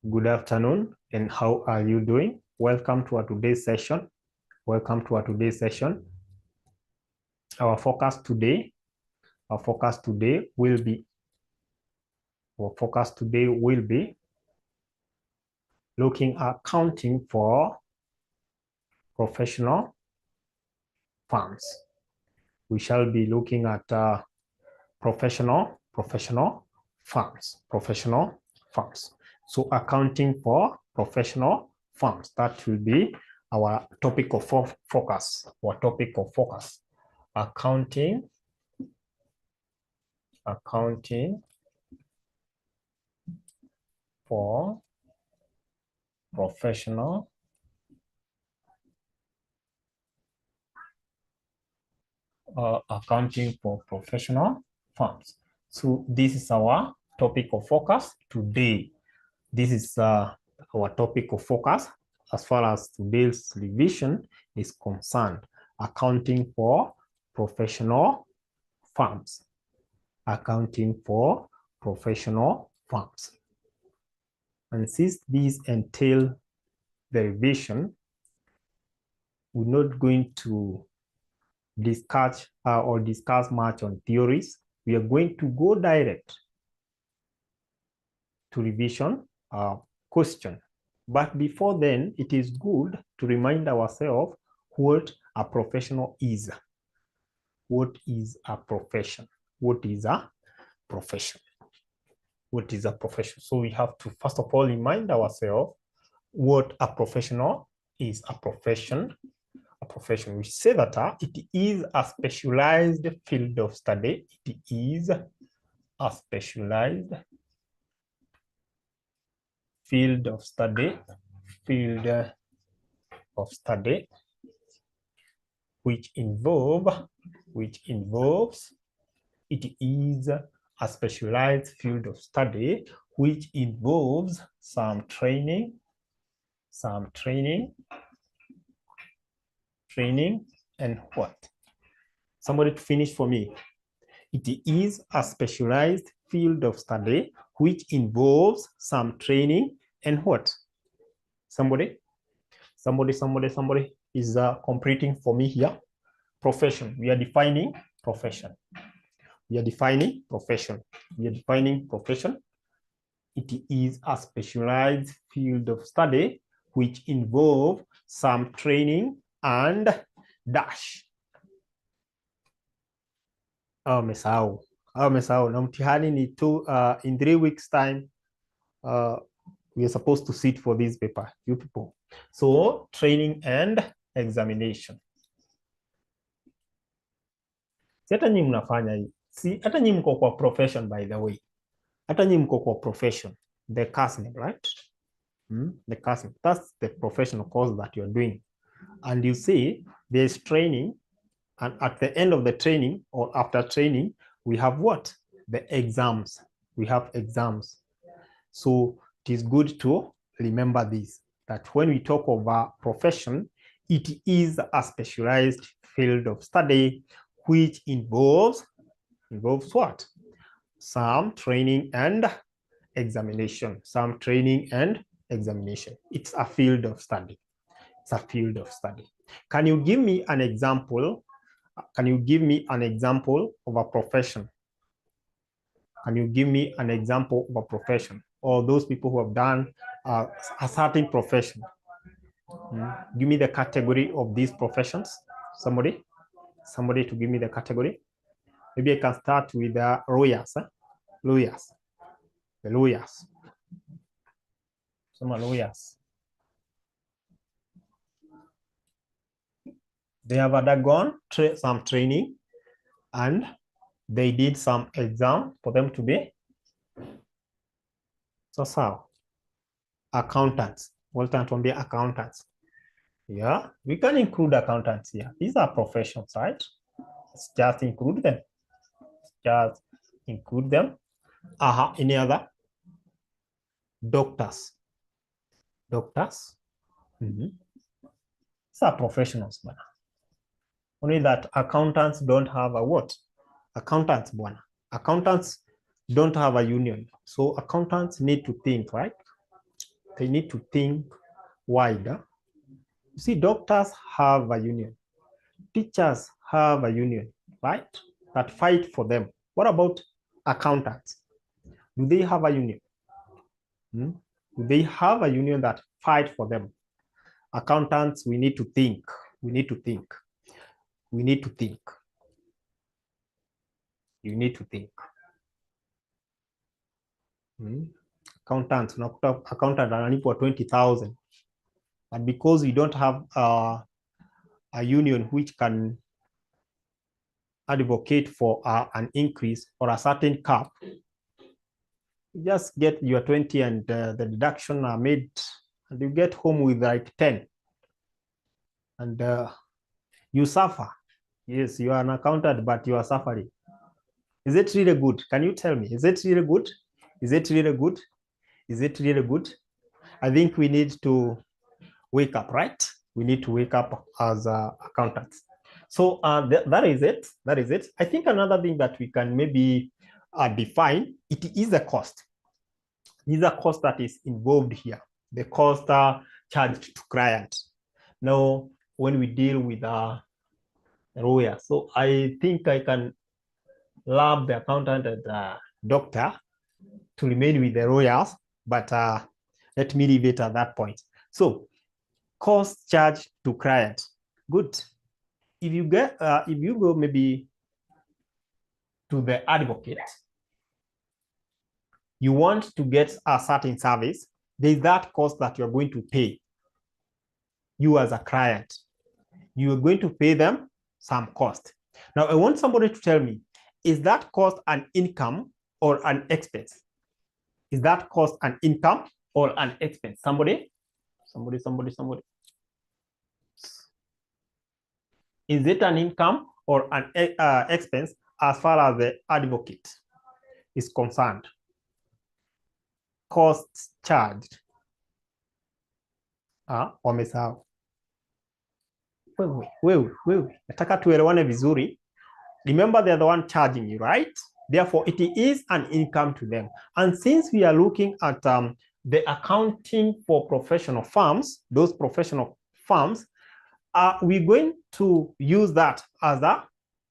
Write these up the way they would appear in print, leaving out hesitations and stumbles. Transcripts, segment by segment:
Good afternoon, and how are you doing? Welcome to our today's session. Welcome to our today's session. Our focus today will be looking at accounting for professional firms. We shall be looking at professional firms. So accounting for professional firms, that will be our topic of focus. Accounting for professional firms. So this is our topic of focus today. This is our topic of focus as far as today's revision is concerned. Accounting for professional firms. Accounting for professional firms. And since these entail the revision, we're not going to discuss much on theories. We are going to go direct to revision question. But before then, it is good to remind ourselves what a professional is. What is a profession? What is a profession? What is a profession? So we have to, first of all, remind ourselves what a professional is. A profession, we say that it is a specialized field of study. It is a specialized field of study, which involves, it is a specialized field of study which involves some training and what? Somebody to finish for me. It is a specialized field of study which involves some training and what? Somebody is completing for me here. Profession. We are defining profession. It is a specialized field of study which involves some training and dash. Mesao. Na mtihani ni in 3 weeks time, we are supposed to sit for this paper, you people. So training and examination. Si hata nyinyi mnafanya hii. Si hata nyinyi mko kwa profession, by the way. Hata nyinyi mko kwa profession. The KASNEB, right? The KASNEB. That's the professional course that you're doing. And you see, there's training. And at the end of the training or after training, we have what? The exams. We have exams. So it is good to remember this, that when we talk about profession, it is a specialized field of study which involves what? Some training and examination. It's a field of study. Can you give me an example? Can you give me an example of a profession? Or those people who have done a certain profession? Give me the category of these professions. Somebody to give me the category. Maybe I can start with the lawyers. The lawyers. Some lawyers. They have undergone some training and they did some exam for them to be accountants. Accountants. Yeah, we can include accountants here. These are professions, right? Let's just include them. Any other? Doctors. These are professionals, man. Only that accountants don't have a what? Accountants don't have a union. So accountants need to think, right? They need to think wider. You see, doctors have a union. Teachers have a union, right? That fight for them. What about accountants? Do they have a union? Do they have a union that fight for them? Accountants, we need to think. We need to think. We need to think. You need to think. Accountants, unakuta accountant analipwa 20,000, and because you don't have a union which can advocate for an increase or a certain cap, you just get your 20 and the deduction are made, and you get home with like 10, and you suffer. Yes, you are an accountant, but you are suffering. Is it really good? Can you tell me? Is it really good? Is it really good? Is it really good? I think we need to wake up, right? We need to wake up as accountants. So that is it. That is it. I think another thing that we can maybe define, it is a cost. It is a cost that is involved here. The cost charged to client. Now, when we deal with a lawyer, so I think I can love the accountant and the doctor to remain with the lawyers, but let me leave it at that point. So, cost charged to client. Good. If you go maybe to the advocate, you want to get a certain service, there's that cost that you're going to pay. You as a client, you are going to pay them some cost. Now, I want somebody to tell me, is that cost an income or an expense? Is that cost an income or an expense? Somebody. Is it an income or an expense as far as the advocate is concerned? Costs charged. Wamesahau. Wewe. Nataka tuelewane vizuri. Remember, they're the one charging you, right? Therefore, it is an income to them. And since we are looking at the accounting for professional firms, those professional firms, we're going to use that as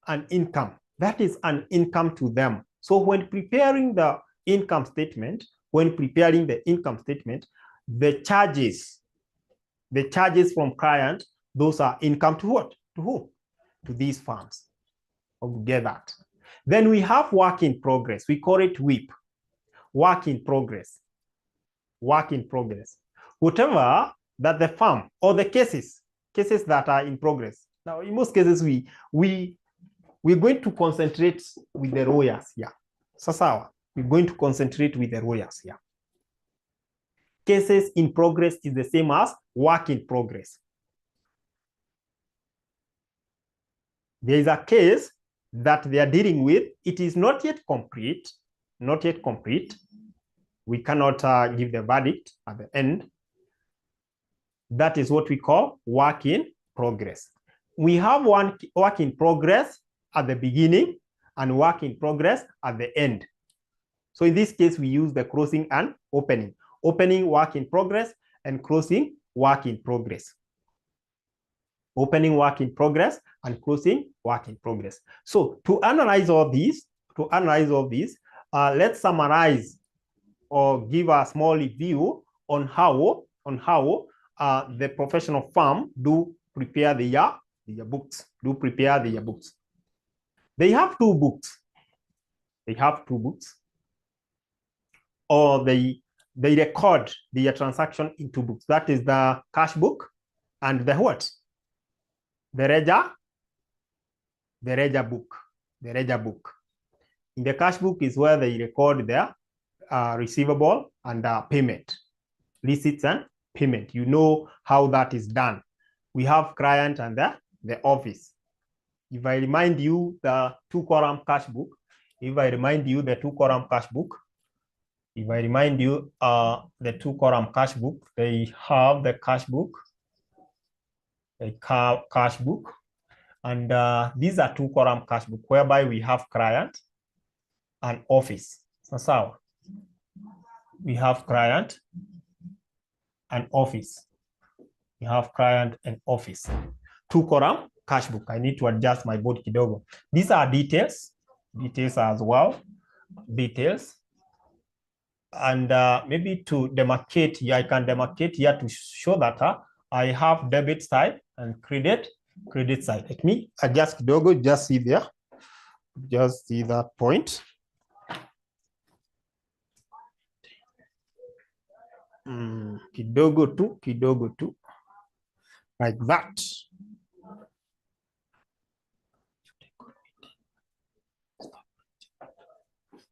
an income. That is an income to them. So when preparing the income statement, the charges from client, those are income to what? To who? To these firms. I'll get that. Then we have work in progress. We call it WIP. Work in progress. Work in progress. Whatever that the firm or the cases that are in progress. Now, in most cases, we're going to concentrate with the lawyers here. Sasawa, we're going to concentrate with the lawyers here. Cases in progress is the same as work in progress. There is a case that they are dealing with. It is not yet complete. Not yet complete. We cannot give the verdict at the end. That is what we call work in progress. We have one work in progress at the beginning and work in progress at the end. So in this case, we use the closing and opening. Opening work in progress and closing work in progress. Opening work in progress and closing work in progress. So to analyze all these, let's summarize or give a small review on how the professional firm do prepare their books. They have two books. Or they record their transaction in two books. That is the cash book and the what? The ledger book. In the cash book is where they record their receivable and payment, receipts and payment. You know how that is done. We have client and the office. If I remind you the two-column cash book, they have the cash book, and these are two-column cash book whereby we have client and office. So we have client and office. You have client and office. 2 column cash book. I need to adjust my board kidogo. These are details as well, details. And maybe to demarcate here, I can demarcate here to show that I have debit side and credit side. Let me adjust kidogo, just see there, just see that point. Kidogo tu, like that.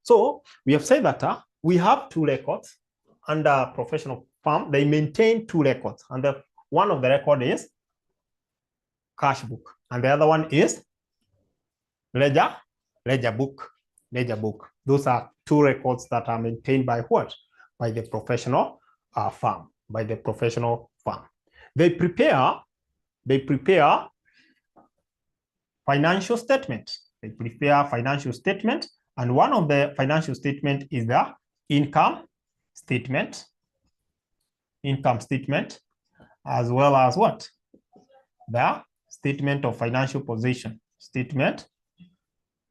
So we have said that we have 2 records under professional firm. They maintain 2 records, and one of the record is cash book, and the other one is ledger book. Those are 2 records that are maintained by what? By the professional firm. By the professional firm. They prepare financial statement. They prepare financial statement, and one of the financial statement is the income statement, as well as what? The statement of financial position. Statement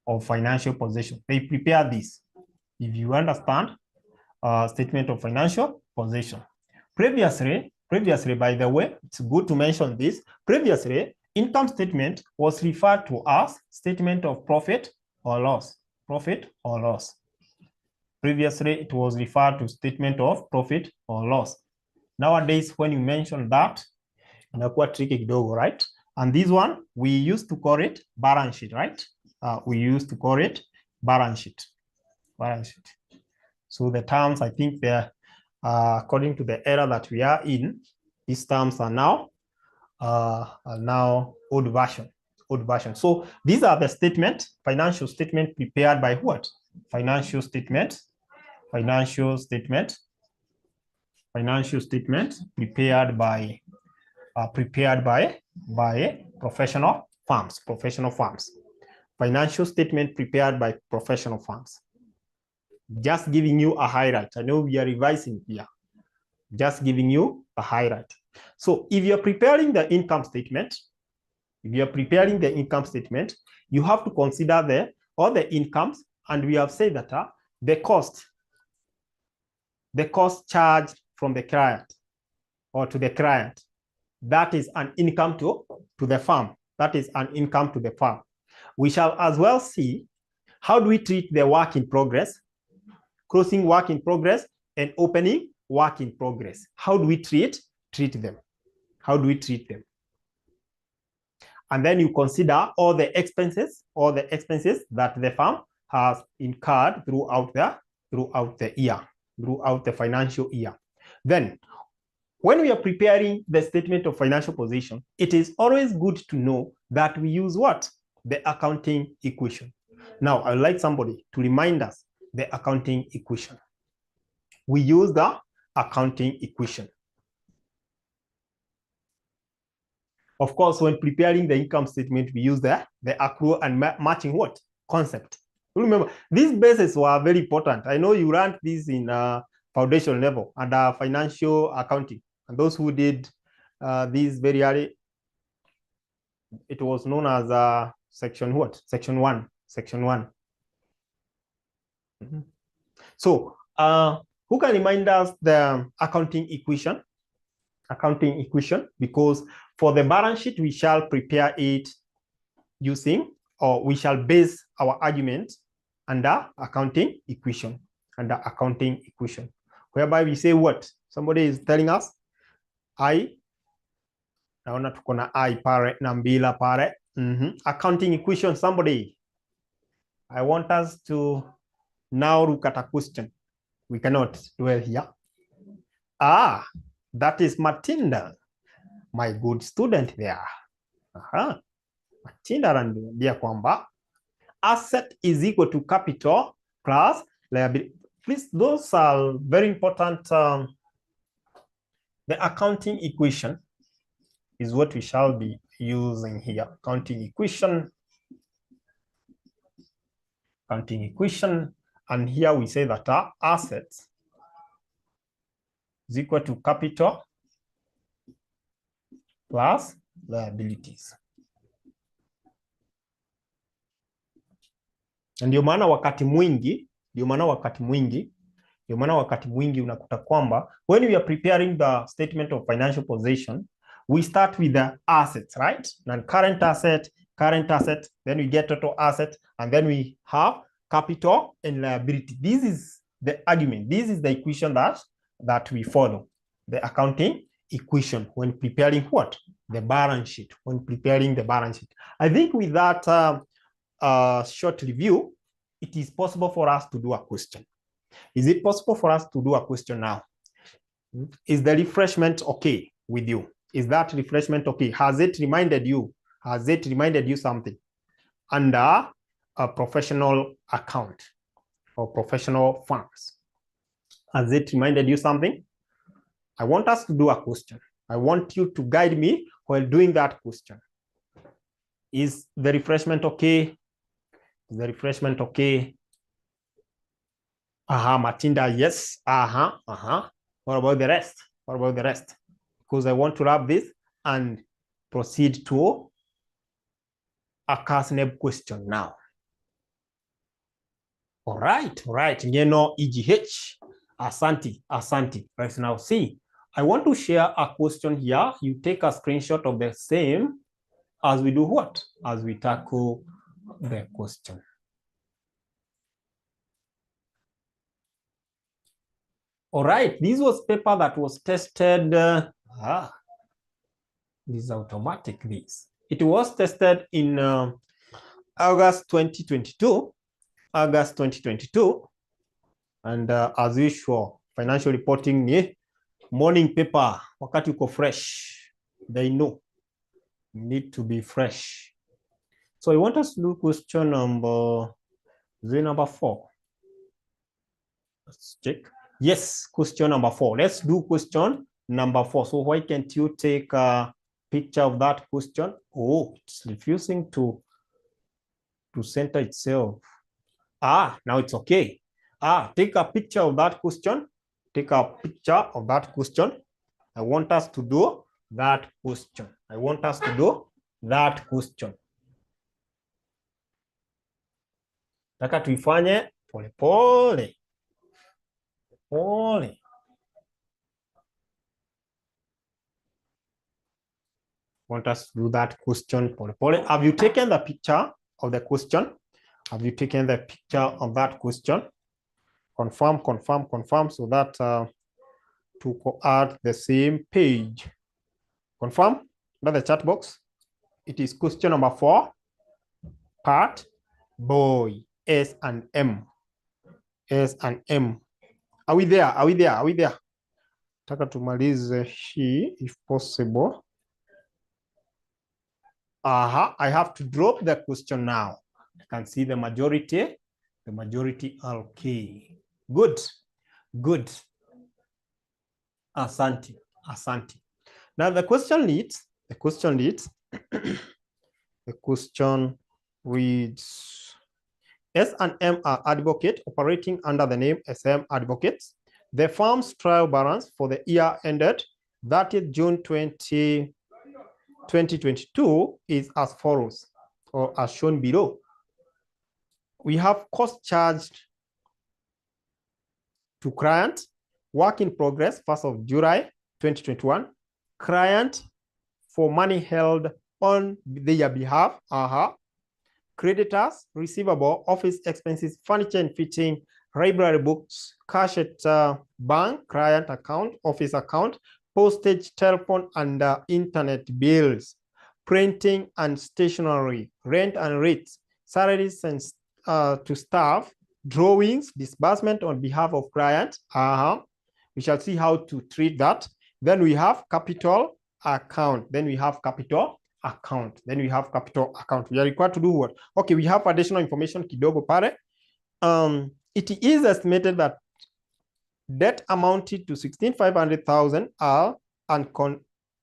of financial position. They prepare this. If you understand, statement of financial position. Previously, by the way, it's good to mention this. Previously, income statement was referred to as statement of profit or loss. Profit or loss. Previously, it was referred to statement of profit or loss. Nowadays, when you mention that, inakuwa tricky kidogo, right? And this one, we used to call it balance sheet, right? We used to call it balance sheet. So the terms, I think they're according to the era that we are in, these terms are now old version. So these are the financial statement prepared by what? Financial statement prepared by professional firms. Financial statement prepared by professional firms. Just giving you a highlight. I know we are revising here. Just giving you a highlight. So if you're preparing the income statement, you have to consider all the incomes, and we have said that the cost charged from the client or to the client, that is an income to the firm. We shall as well see how do we treat the work in progress, closing work in progress, and opening work in progress. How do we treat them? And then you consider all the expenses that the firm has incurred throughout the financial year. Then, when we are preparing the statement of financial position, it is always good to know that we use what? The accounting equation. Now, I would like somebody to remind us the accounting equation. We use the accounting equation. Of course, when preparing the income statement, we use the accrual and matching what? Concept. Remember, these bases were very important. I know you learned this in foundation level under financial accounting. And those who did this very early, it was known as section what? Section 1. Mm-hmm. So, who can remind us the accounting equation? Because for the balance sheet, we shall prepare it using, or we shall base our argument under accounting equation. Whereby we say what? Somebody is telling us, naona tuko na I pare na mbila pare. Accounting equation, somebody. I want us to now look at a question. We cannot dwell here. That is Matinda, my good student there. Matinda ananiambia kwamba asset is equal to capital plus liability. Please, those are very important. The accounting equation is what we shall be using here. Accounting equation. And here we say that our assets is equal to capital plus liabilities. Ndio maana wakati mwingi unakuta kwamba when we are preparing the statement of financial position, we start with the assets, right? And current asset, then we get total asset, and then we have capital and liability. This is the argument. This is the equation that we follow, the accounting equation when preparing what? The balance sheet, when preparing the balance sheet. I think with that short review, it is possible for us to do a question. Is it possible for us to do a question now? Is the refreshment okay with you? Is that refreshment okay? Has it reminded you something under a professional account or professional funds? Has it reminded you something? I want us to do a question. I want you to guide me while doing that question. Is the refreshment okay? Is the refreshment okay? Matinda, yes. What about the rest? What about the rest? Because I want to wrap this and proceed to a KASNEB question now. All right. Ngeno EGH. Asante. Let's now see. I want to share a question here. You take a screenshot of the same as we do what? As we tackle the question. All right, this was paper that was tested. This is automatic, this. It was tested in August 2022. And as usual, financial reporting ni morning paper. Wakati uko fresh, they know you need to be fresh. So I want us to do question number 4. Let's check. Yes, question number 4. Let's do question number 4. So why can't you take a picture of that question? Oh, it's refusing to center itself. Now it's okay. Take a picture of that question. Take a picture of that question. I want us to do that question. Taka tuifanye pole. Want us to do that question pole. Have you taken the picture of the question? Have you taken the picture of that question? Confirm so that to add the same page. Confirm by the chat box. It is question number 4, part boy, S and M. Are we there? Taka tumalize hii if possible. I have to drop the question now. I can see the majority. The majority are okay. Good. Asante. Now the question reads, the question reads, S&M are advocate operating under the name SM Advocates. The firm's trial balance for the year ended 30th June 2022 is as follows, or as shown below. We have cost charged to client, work in progress, 1st of July 2021, client for money held on their behalf, creditors, receivable, office expenses, furniture and fitting, library books, cash at bank, client account, office account, postage, telephone and internet bills, printing and stationery, rent and rates, salaries and to staff, drawings, disbursement on behalf of client. We shall see how to treat that. Then we have capital account. We are required to do what? Okay, we have additional information kidogo pare. It is estimated that debt amounted to 16,500,000 are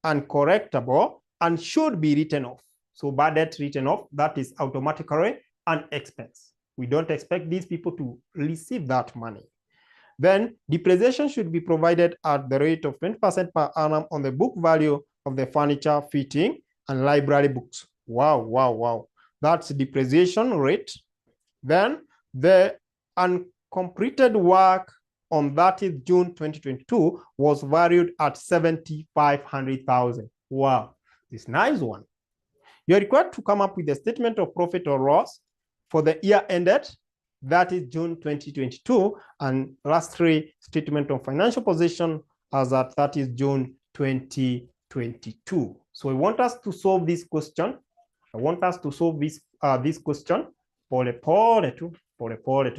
uncorrectable and should be written off. So bad debt written off, that is automatically an expense. We don't expect these people to receive that money. Then depreciation should be provided at the rate of 20% per annum on the book value of the furniture, fitting, and library books. Wow, wow, wow. That's depreciation rate. Then the uncompleted work on 30th June 2022 was valued at 7,500,000. Wow, this nice one. You're required to come up with a statement of profit or loss for the year ended, that is June 2022, and lastly, statement of financial position as at 30th June 2022. So I want us to solve this question. I want us to solve this question. Pole pole.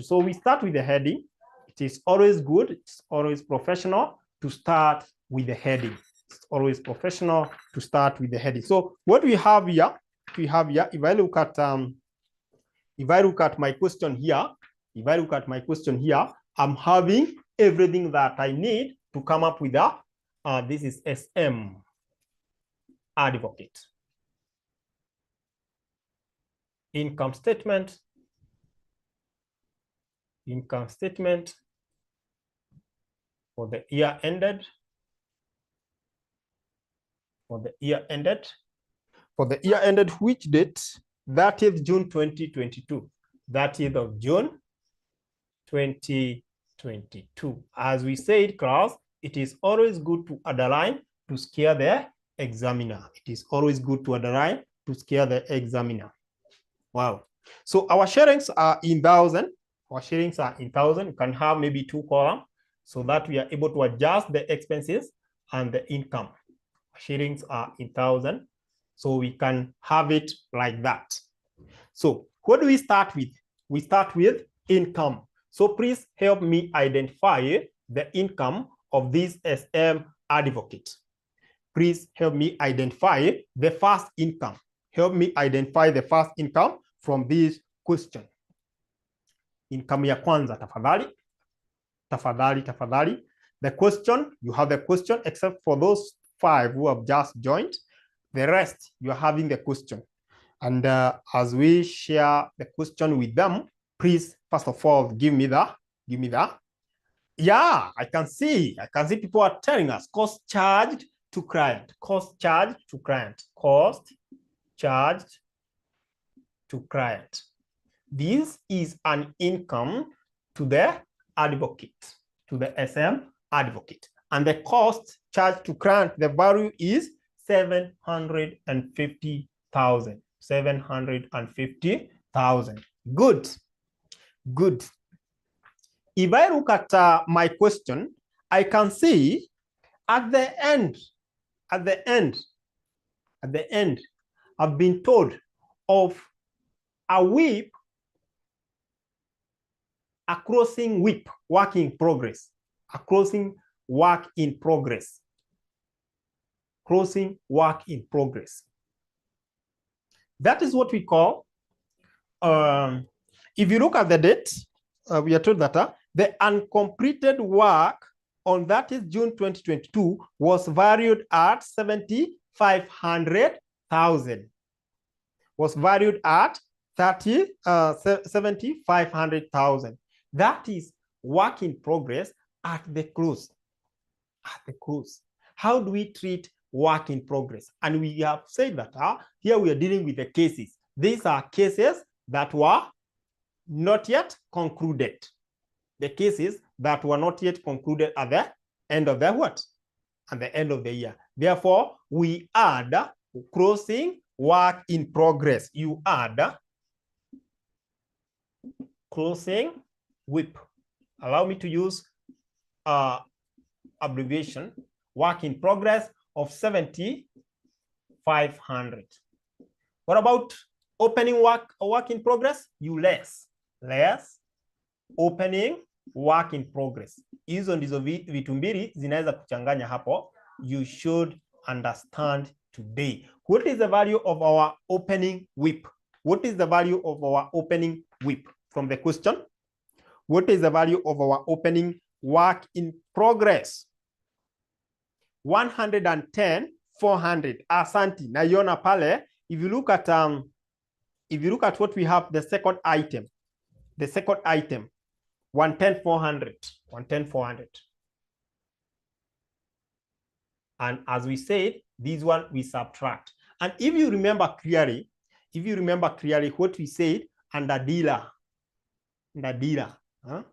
So we start with the heading. It is always good, it's always professional to start with the heading. It's always professional to start with the heading. So what we have here, if I look at my question here, I'm having everything that I need to come up with a, this is SM advocate. Income statement for the year ended, which date? 30th June 2022. 30th of June 2022. As we said, class, it is always good to underline to scare the examiner. It is always good to underline to scare the examiner. Wow. So our sharings are in thousand. You can have maybe 2 columns so that we are able to adjust the expenses and the income. Sharings are in thousand. So we can have it like that. So what do we start with? We start with income. So please help me identify the income of this SM advocate. Please help me identify the first income. Help me identify the first income from this question. Income ya kwanza, tafadhali. The question, you have the question, except for those 5 who have just joined. The rest, you are having the question. And as we share the question with them, please, first of all, give me that. Yeah, I can see people are telling us cost charged to client. This is an income to the advocate, to the SM advocate. And the cost charged to client, the value is 750,000. 750,000. Good. If I look at my question, I can see at the end, I've been told of a whip, a crossing whip, work in progress. Crossing work in progress. That is what we call, if you look at the date, we are told that the uncompleted work on that is June 2022 was valued at 7,500,000. Was valued at 7,500,000. That is work in progress at the close. How do we treat work in progress? And we have said that here we are dealing with the cases. These are cases that were not yet concluded. The cases that were not yet concluded at the end of the what? At the end of the year. Therefore, we add crossing work in progress. You add closing whip. Allow me to use abbreviation, work in progress of 7,500. What about opening work in progress? You less opening work in progress. Hizo ndizo vitu mbili zinaweza kuchanganya hapo. You should understand today. What is the value of our opening whip? What is the value of our opening whip? From the question, what is the value of our opening work in progress? 110,400. Asante. Naiona pale. If you look at what we have, the second item, 110,400. And as we said, this one we subtract. And if you remember clearly, what we said under dealer, huh?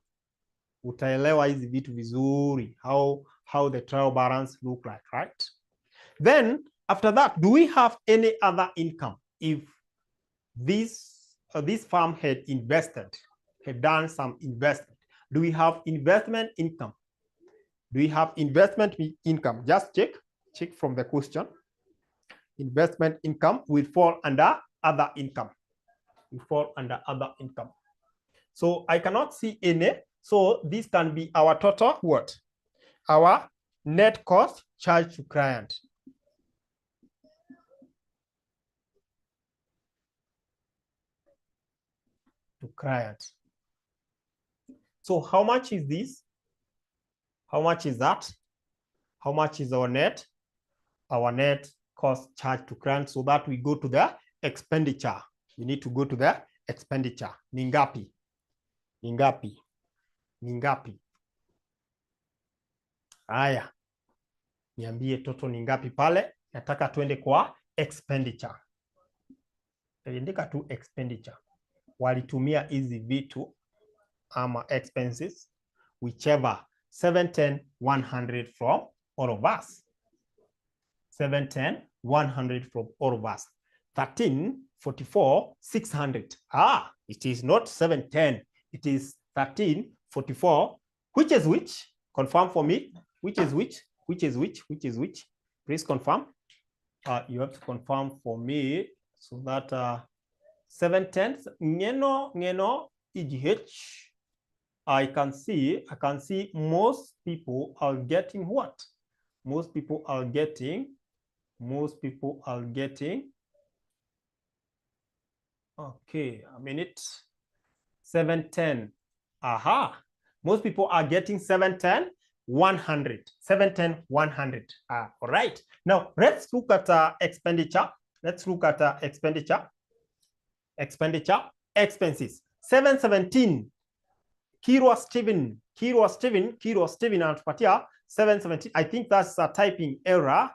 Utaelewa hizi vitu vizuri, how the trial balance look like, right? Then after that, do we have any other income? If this firm had done some investment, do we have investment income? Do we have investment income? Just check from the question. Investment income will fall under other income. So I cannot see any. So this can be our total what? Our net cost charged to client. So how much is this? How much is that? How much is our net? Our net cost charged to client, so that we go to the expenditure. We need to go to the expenditure. Ningapi. Haya. Niambie total ningapi pale. Nataka tuende kwa expenditure. Andika tu expenditure. Walitumia hizi vitu ama expenses, whichever 710 100 from all of us. 710 100 from all of us. 13 44 600. It is not 710. It is 13 44. Which is which? Confirm for me. Which is which? Please confirm. You have to confirm for me so that 710 ngeno EGH. I can see most people are getting what? Most people are getting. Okay, a minute. 710. Most people are getting 710 100. 710 100. All right. Now let's look at expenditure. Expenses. 717. Kirwa Steven anatupatia 717. I think that's a typing error,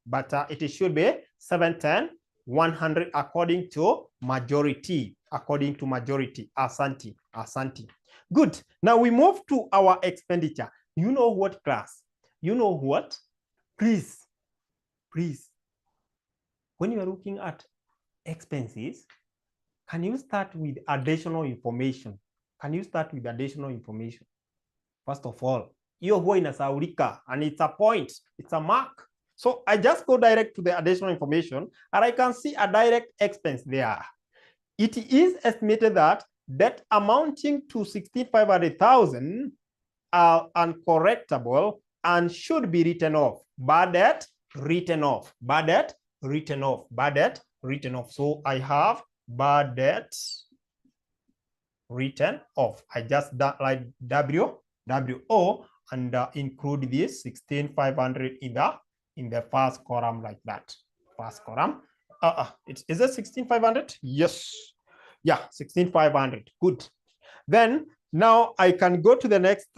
but it should be 710 100 according to majority. Asante. Good. Now we move to our expenditure. You know what, class? You know what? Please. When you are looking at expenses, can you start with additional information? First of all, hiyo huwa inasaulika, and it's a point, it's a mark. So I just go direct to the additional information, and I can see a direct expense there. It is estimated that debt amounting to 16,500,000 are uncorrectable and should be written off. Bad debt written off. So I have bad debt written off. I just like WO and include this 16,500 in the first column like that. First column. Is it 16,500? Yes. Yeah, 16,500. Good. Then now I can go to the next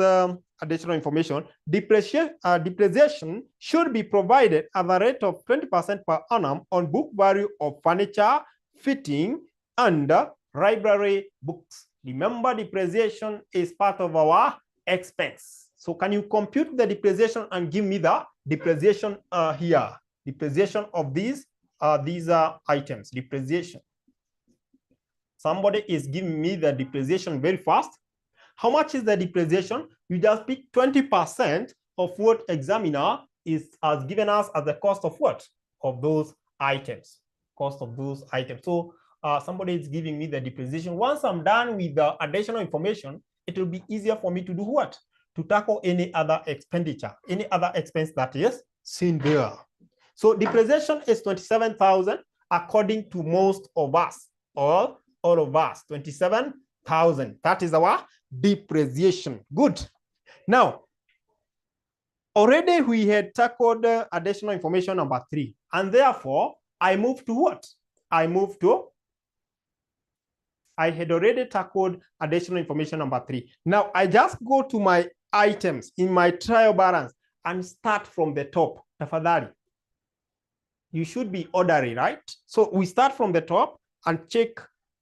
additional information. Depreciation should be provided at the rate of 20% per annum on book value of furniture, fitting, and library books. Remember, depreciation is part of our expense. So can you compute the depreciation and give me the depreciation here? Depreciation of these items. Depreciation. Somebody is giving me the depreciation very fast. How much is the depreciation? You just pick 20% of what examiner has given us as the cost of what? Of those items. So somebody is giving me the depreciation. Once I'm done with the additional information, it will be easier for me to do what? To tackle any other expenditure, any other expense that is seen there. So depreciation is 27,000 according to most of us, all of us, 27,000. That is our depreciation. Good. Now, already we had tackled additional information number 3, and therefore I moved to what? I had already tackled additional information number 3. Now I just go to my items in my trial balance. and start from the top. Tafadhali. You should be orderly, right? So we start from the top and check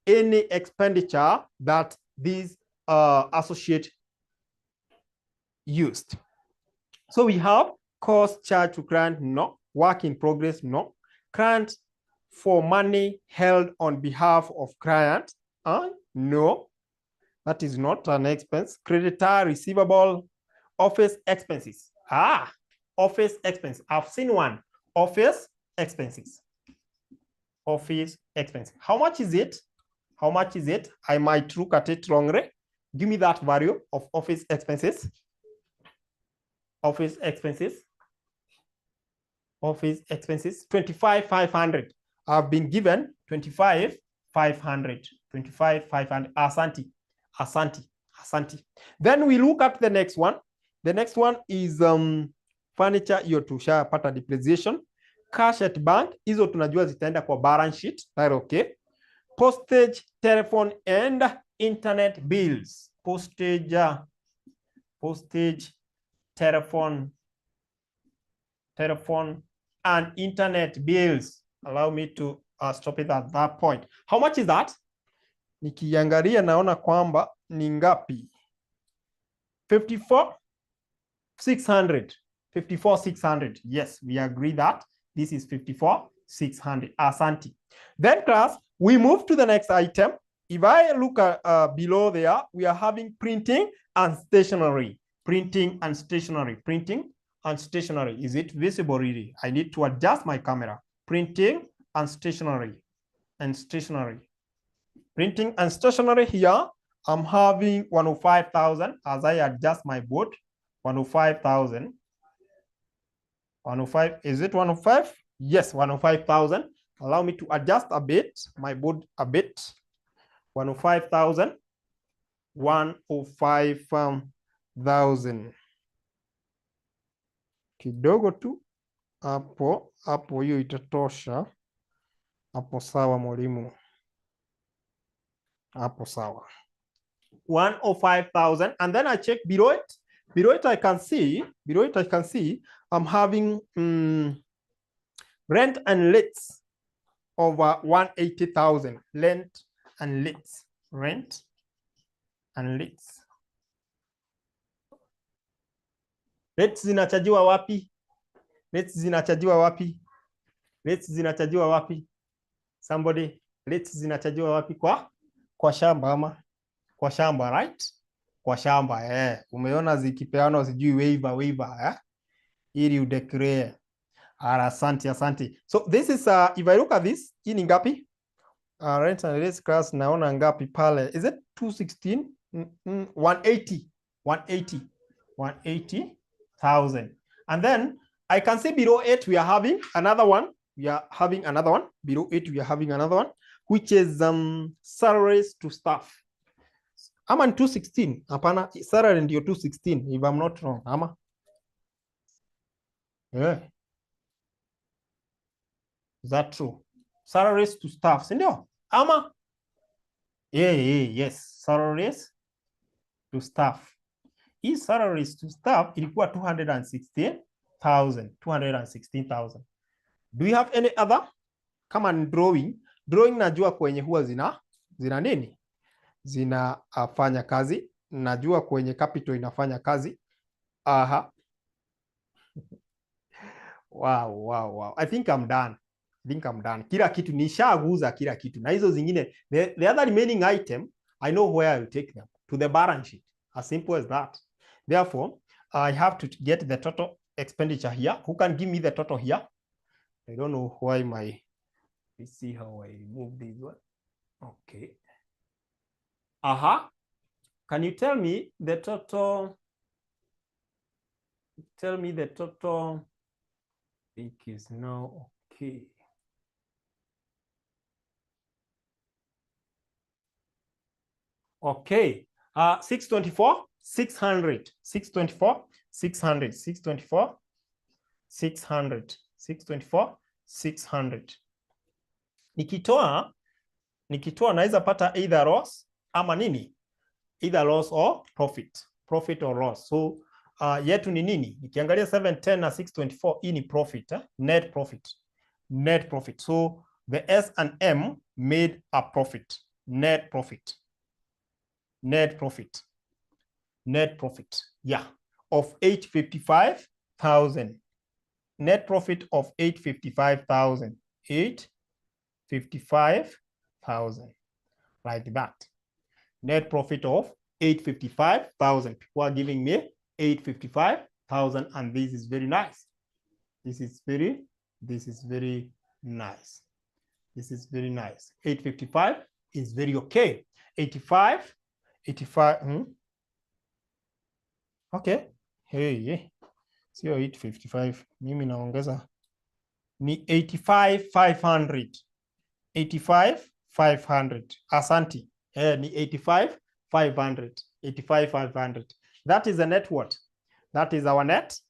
any expenditure that these associate used. So we have cost charged to client, no. Work in progress, no. Client for money held on behalf of client, no. That is not an expense. Creditor, receivable, office expenses. Office expense. I've seen one. Office expenses. Office expense. How much is it? How much is it? I might look at it wrongly. Give me that value of office expenses. Office expenses. Office expenses. 25,500. I've been given 25,500. 25,500. Asante. Asante. Asante. Then we look at the next one. The next one is furniture. Hiyo tushapata depreciation. Cash at bank. Hizo tunajua zitaenda kwa balance sheet. That's okay. Postage, telephone, and internet bills. Postage, telephone, and internet bills. Allow me to stop it at that point. How much is that? Nikiangalia naona kwamba ni ngapi? 54,600. 54,600. Yes, we agree that this is 54,600. Asante. Then class, we move to the next item. If I look at below there, we are having printing and stationery. Printing and stationery. Printing and stationery. Is it visible really? I need to adjust my camera. Printing and stationery. And stationery. Printing and stationery here, I'm having 105,000 as I adjust my board. 105,000. 105, is it 105? Yes, 105,000. Allow me to adjust a bit, my board a bit. 105,000. 105,000. Kidogo tu. Hapo hiyo itatosha. Hapo sawa mwalimu. Hapo sawa. 105,000. And then I check below it. Below it I can see I'm having rent and lease over 180,000. Rent and lease. Rent and lease. Rates zinachajiwa wapi? Rates zinachajiwa wapi? Rates zinachajiwa wapi? Somebody, rates zinachajiwa wapi? Kwa shamba ama? Kwa shamba, right? Kwa shamba, Umeona zikipeano sijui waiver, ili udeclare. Asante. So this is, if I look at this, hii ni ngapi? Rent and lease class naona ngapi pale? Is it 216? 180,000. And then I can see below it we are having another one. Below it we are having another one, which is salaries to staff. Ama 216. Hapana, salary ndio 216 if I'm not wrong. Ama? Yeah. Is that true? Salaries to staff, si ndio? Ama? Yes. Salaries to staff. Hii salaries to staff ilikuwa 216,000. Do you have any other? Kama ni drawing najua kwenye huwa zina nini? Zinafanya kazi. Najua kwenye capital inafanya kazi. Aha. Wow. I think I'm done. Kila kitu nishaguza kila kitu. Na hizo zingine, the other remaining item, I know where I will take them. To the balance sheet. As simple as that. Therefore, I have to get the total expenditure here. Who can give me the total let's see how I move this one. Okay. Can you tell me the total? I think is now okay. Okay. 624, 600, 624, 600, 624, 600, 624, 600. Nikitoa naweza pata either loss ama nini? Either loss or profit or loss. So yetu ni nini? Nikiangalia 710 na 624, hii ni profit, net profit. Net profit. So the S and M made a profit. Net profit. Net profit. Net profit. Yeah. Of 855,000. Net profit of 855,000. 855,000. Like that. Net profit of 855,000. People are giving me 855,000, and this is very nice. This is very nice. This is very nice. 855 is very okay. 85. Okay. Hey. Sio 855. Mimi naongeza. Ni 85,500. 85,500. Asanti. Ni 85,500. 85,500. That is a net what? That is our net.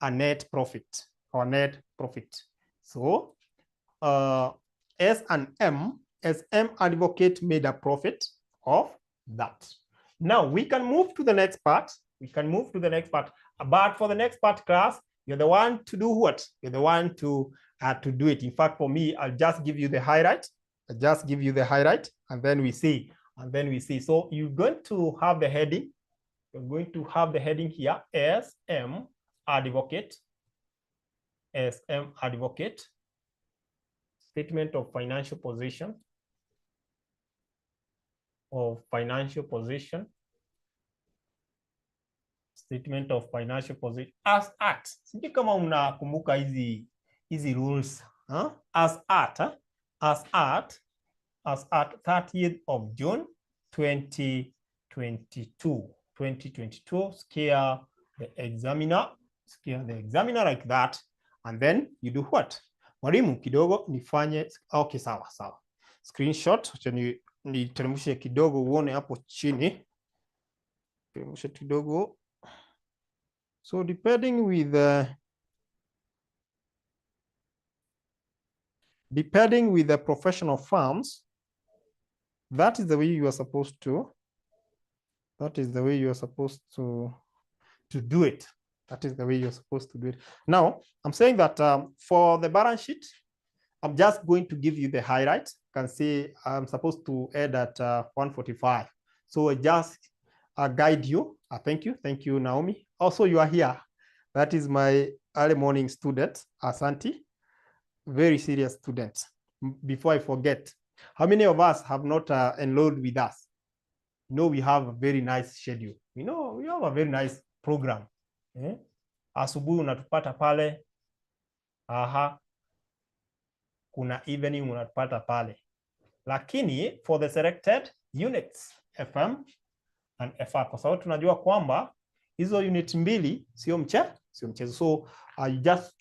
A net profit. Our net profit. So, S and M, SM Advocate made a profit of that. Now, we can move to the next part. But for the next part, class, you're the one to do what? You're the one to do it. In fact, for me, I'll just give you the highlight. And then we see. So you're going to have the heading. You're going to have the heading here, SM Advocate. SM Advocate. Statement of financial position. Statement of financial position as at. Sijui kama unakumbuka hizi rules, huh? As at 30th of June 2022. Scare the examiner like that, and then you do what? Mwalimu, kidogo nifanye. Okay, sawa. Screenshot, acha niteremshe kidogo uone hapo chini. Teremshe kidogo. So depending with the professional firms, that is the way you are supposed to. Do it. That is the way you're supposed to do it. Now, I'm saying that for the balance sheet, I'm just going to give you the highlights. You can see I'm supposed to add at 145. So I just guide you. Thank you, Naomi. Also, you are here. That is my early morning student, Asanti. Very serious student. Before I forget, how many of us have not enrolled with us? You know, we have a very nice schedule. You know, we have a very nice program. Asubuhi unatupata pale. Kuna evening unatupata pale. Lakini for the selected units, FM and FR, kwa sababu tunajua kwamba hizo unit mbili sio mchezo. So you just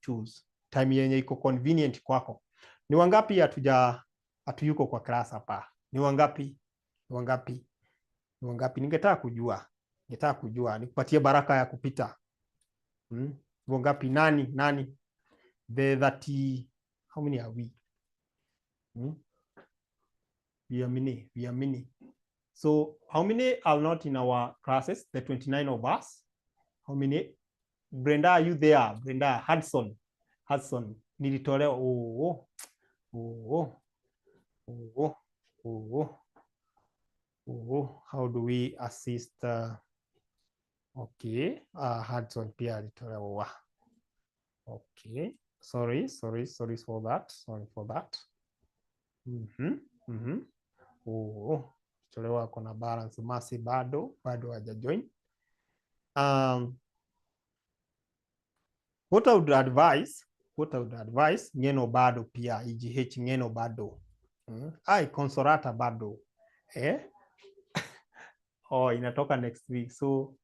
choose time yenye iko convenient kwako. Ni wangapi hatuyuko kwa class hapa? Ni wangapi? Ningetaka kujua. Nikupatie baraka ya kupita. Wangapi? Nani? The 30, how many are we? We are many. So how many are not in our classes? The 29 of us. How many? Brenda, are you there? Brenda, Hudson. Nilitolewa. How do we assist? Okay. Hudson pia alitolewa. Okay. Sorry for that. Tolewa kuna balance. Masi bado haja join. What I would advise ngeno bado pia IGH ngeno bado. Consolata bado. Inatoka next week. So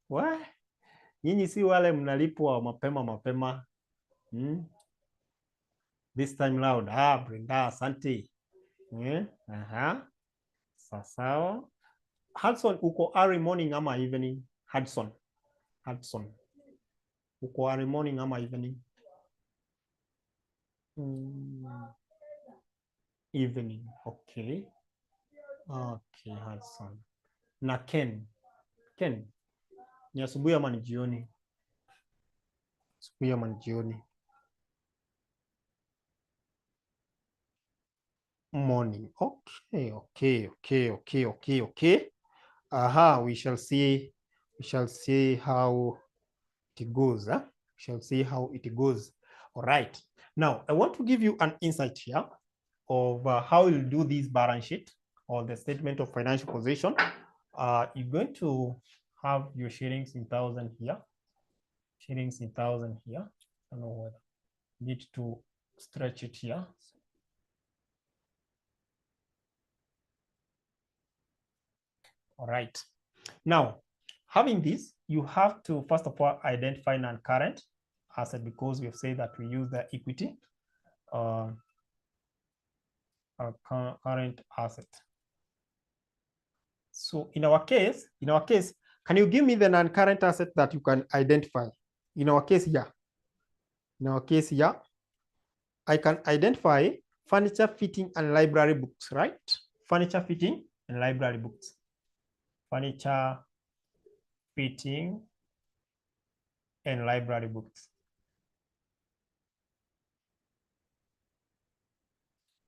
what? Nyinyi si wale mnalipwa mapema. This time loud. Brenda, asante. Sawa. Hudson, uko early morning ama evening? Hudson. Uko early morning ama evening? Evening. Okay. Okay, Hudson. Na Ken. Ken, ni asubuhi ama ni jioni? Asubuhi ama ni jioni? Morning. Okay. Aha, we shall see how it goes. Huh? We shall see how it goes. All right. Now, I want to give you an insight here of how you'll do this balance sheet or the statement of financial position. You're going to have your shillings in thousand here. Shillings in thousand here. I don't know whether you need to stretch it here. All right. Now, having this, you have to first of all identify non-current asset because we've said that we use the equity current asset. So in our case, can you give me the non-current asset that you can identify? In our case here, I can identify furniture fitting and library books, right? Furniture fitting and library books. Furniture fitting and library books.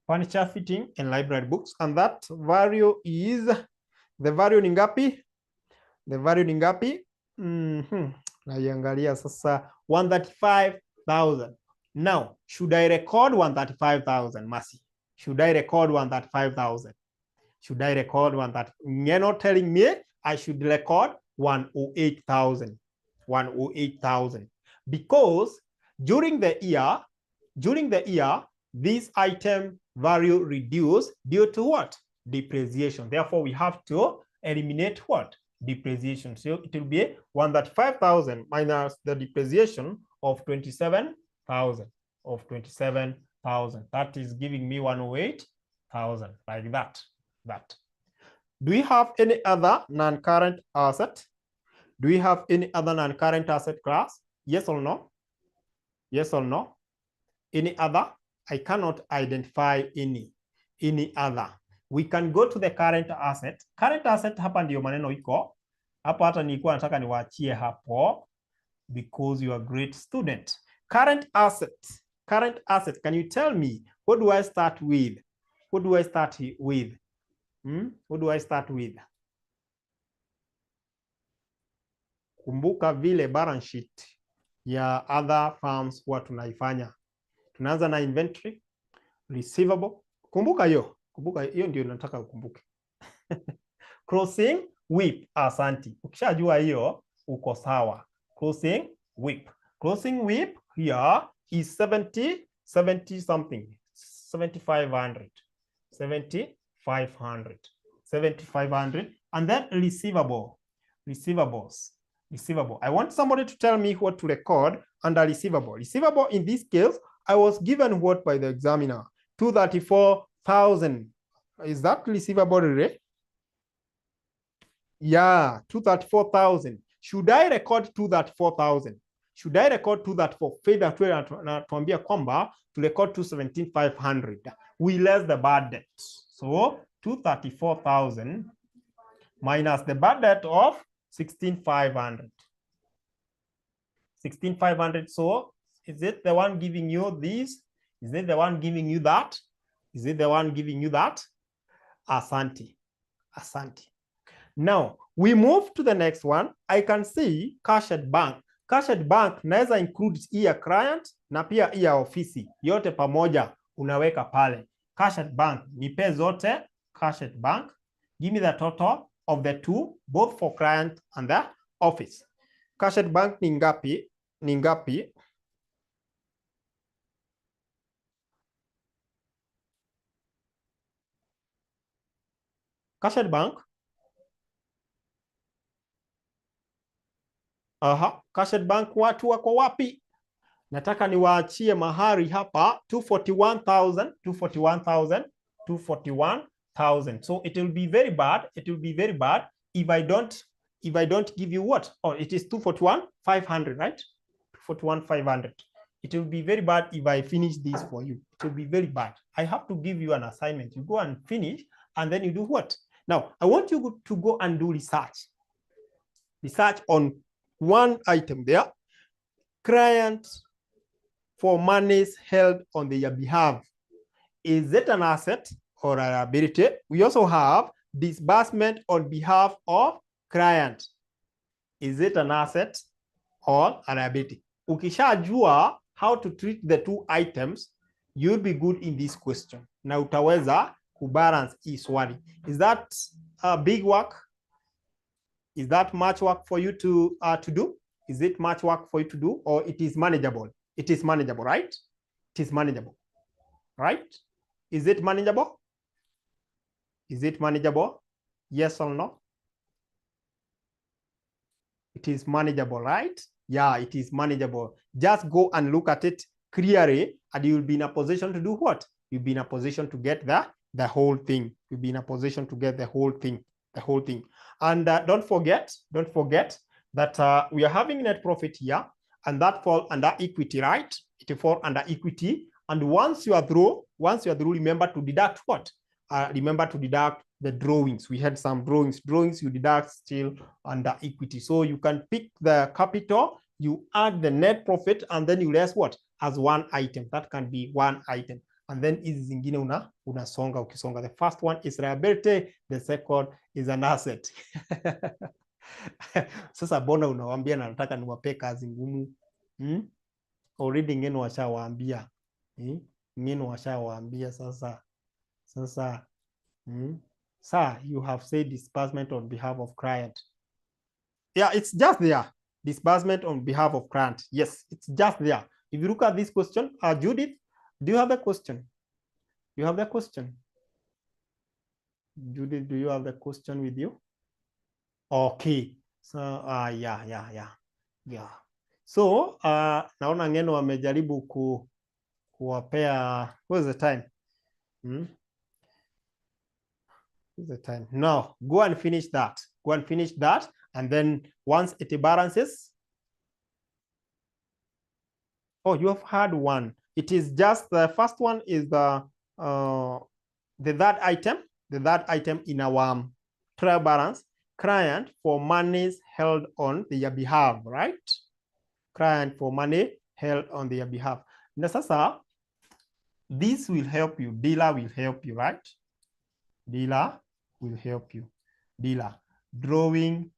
Furniture fitting and library books, and that value is the value ni ngapi? The value ni ngapi? Naiangalia sasa 135,000. Now, should I record 135,000, Mercy? Should I record 135,000? Should I record 135,000? You're not telling me I should record 108,000. 108,000. Because during the year, this item value reduced due to what? Depreciation. Therefore, we have to eliminate what? Depreciation. So it will be 135,000 minus the depreciation of 27,000 That is giving me 108,000 like that. Do we have any other non-current asset? Do we have any other non-current asset class? Yes or no? Yes or no? Any other? I cannot identify any other. We can go to the current asset. Current asset hapa ndio maneno iko. Hapa hata nilikuwa nataka niwaachie hapo because you are a great student. Current asset. Can you tell me what do I start with? What do I start with? What do I start with? Kumbuka vile balance sheet ya other firms huwa tunaifanya. Tunaanza na inventory, receivable. Kumbuka hiyo ndio nataka ukumbuke. Closing WIP, asanti. Ukishajua hiyo uko sawa. Closing WIP here is 70 something. 7,500. 7,500. And then receivables. I want somebody to tell me what to record under receivable. Receivable in this case, I was given what by the examiner? 234,000. Is that receivable rate? Yeah, 234,000. Should I record 234,000? Should I record 234? Fedha tuambia kwamba to record 217,500. We less the bad debt. So 234,000 minus the bad debt of 16,500. 16,500. So is it the one giving you this? Is it the one giving you that? Is it the one giving you that? Asante. Now, we move to the next one. I can see cash at bank. Cash at bank naweza include ya client na pia ya ofisi. Yote pamoja unaweka pale. Cash at bank, nipe zote cash at bank. Give me the total of the two, both for client and the office. Cash at bank ni ngapi? Cash at bank. Cash at bank watu wako wapi? Nataka niwaachie mahari hapa 241,000. So it will be very bad. If I don't give you what? Oh, it is 241,500, right? 241,500. It will be very bad if I finish this for you. It will be very bad. I have to give you an assignment. You go and finish, and then you do what? Now, I want you to go and do research. Research on one item there. Client for monies held on their behalf. Is it an asset or a liability? We also have disbursement on behalf of client. Is it an asset or a liability? Ukishajua how to treat the two items, you'll be good in this question. Na utaweza kubalance hii swali. Is that a big work? Is that much work for you to do? Is it much work for you to do, or it is manageable? It is manageable, right? It is manageable, right? Is it manageable? Is it manageable? Yes or no? It is manageable, right? Yeah, it is manageable. Just go and look at it clearly, and you'll be in a position to do what? You'll be in a position to get the whole thing. You'll be in a position to get the whole thing, And don't forget that we are having net profit here, and that fall under equity, right? It fall under equity. And once you are through, remember to deduct what? Remember to deduct the drawings. We had some drawings. Drawings you deduct still under equity. So you can pick the capital, you add the net profit, and then you less what? As one item. That can be one item. And then hizi zingine unasonga ukisonga. The first one is liability, the second is an asset. Sasa bona unawaambia na nataka niwape kazi ngumu. Already ngeno washawaambia. Ngeno washawaambia sasa. Sir, you have said disbursement on behalf of client. Yeah, it's just there. Disbursement on behalf of client. Yes, it's just there. If you look at this question, Judith, do you have a question? You have the question? Judith, do you have the question with you? Okay. So, yeah. So, naona ngeno wamejaribu kuwapea, what's the time? The time. Now, go and finish that. And then once it balances, oh, you have had one. It is just the first one is the third item. The third item in our trial balance. Client for monies held on their behalf, right? Client for money held on their behalf. Now, sasa, this will help you. Dealer will help you, right? Dealer will help you. Dealer. Drawing.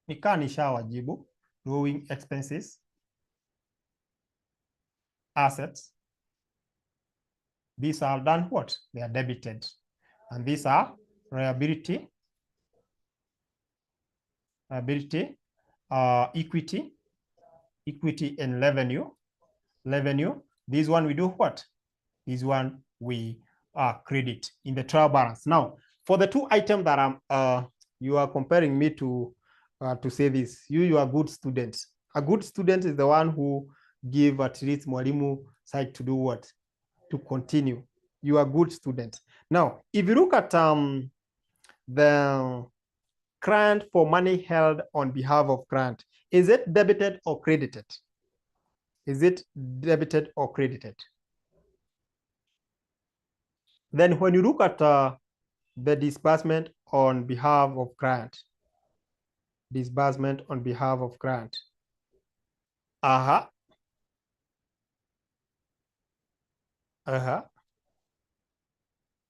Nikanisha wajibu. Drawing expenses. Assets. These are done what? They are debited. And these are liability, equity, and revenue. This one we do what? This one we credit in the trial balance. Now, for the two items that you are comparing me to say this, you are good students. A good student is the one who give at least mwalimu side to do what? To continue. You are a good student. Now, if you look at the client for money held on behalf of client, is it debited or credited? Is it debited or credited? Then when you look at the disbursement on behalf of client,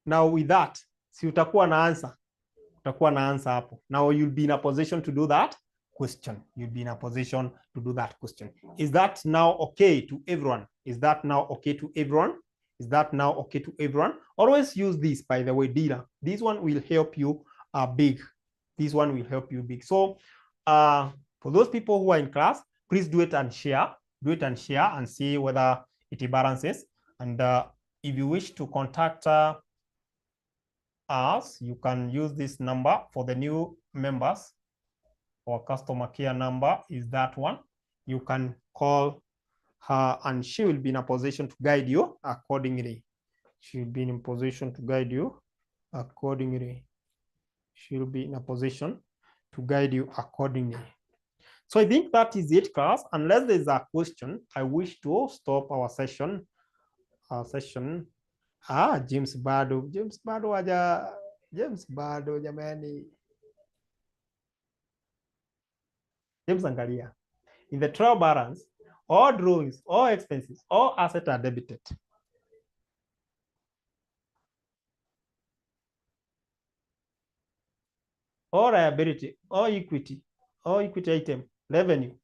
Now with that, si utakuwa na answer. Hapo. Now you'll be in a position to do that question. Is that now okay to everyone? Always use this, by the way, dealer. This one will help you big. So for those people who are in class, please do it and share. And see whether it balances. And if you wish to contact us, you can use this number for the new members. Our customer care number is that one. You can call her and she will be in a position to guide you accordingly. So I think that is it, class. Unless there's a question, I wish to stop our session. James bado James bado jamani. James angalia. In the trial balance, all drawings, all expenses, all assets are debited. All liability, all equity item, revenue,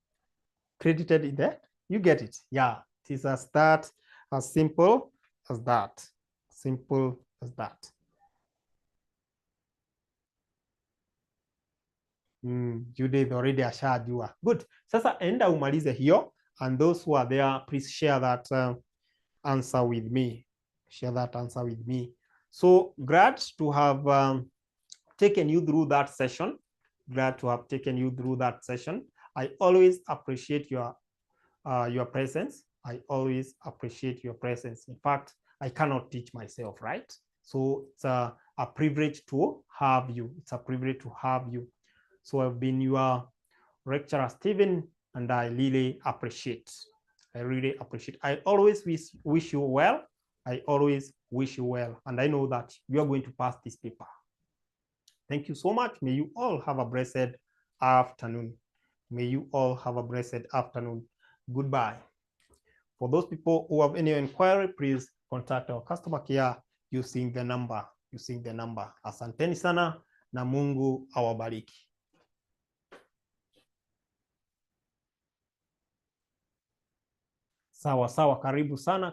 credited in that. You get it. Yeah, it is as that, as simple as that. Simple as that. Judith already ashajua. Good. Sasa enda umalize hiyo, and those who are there, please share that answer with me. Share that answer with me. So glad to have taken you through that session. Glad to have taken you through that session. I always appreciate your presence. I always appreciate your presence. In fact, I cannot teach myself, right? So it's a privilege to have you. It's a privilege to have you. So I've been your lecturer, Stephen, and I really appreciate. I really appreciate. I always wish you well. I always wish you well. And I know that you are going to pass this paper. Thank you so much. May you all have a blessed afternoon. May you all have a blessed afternoon. Goodbye. For those people who have any inquiry, please contact our customer care using the number. Asanteni sana na Mungu awabariki. Sawa sawa, karibu sana.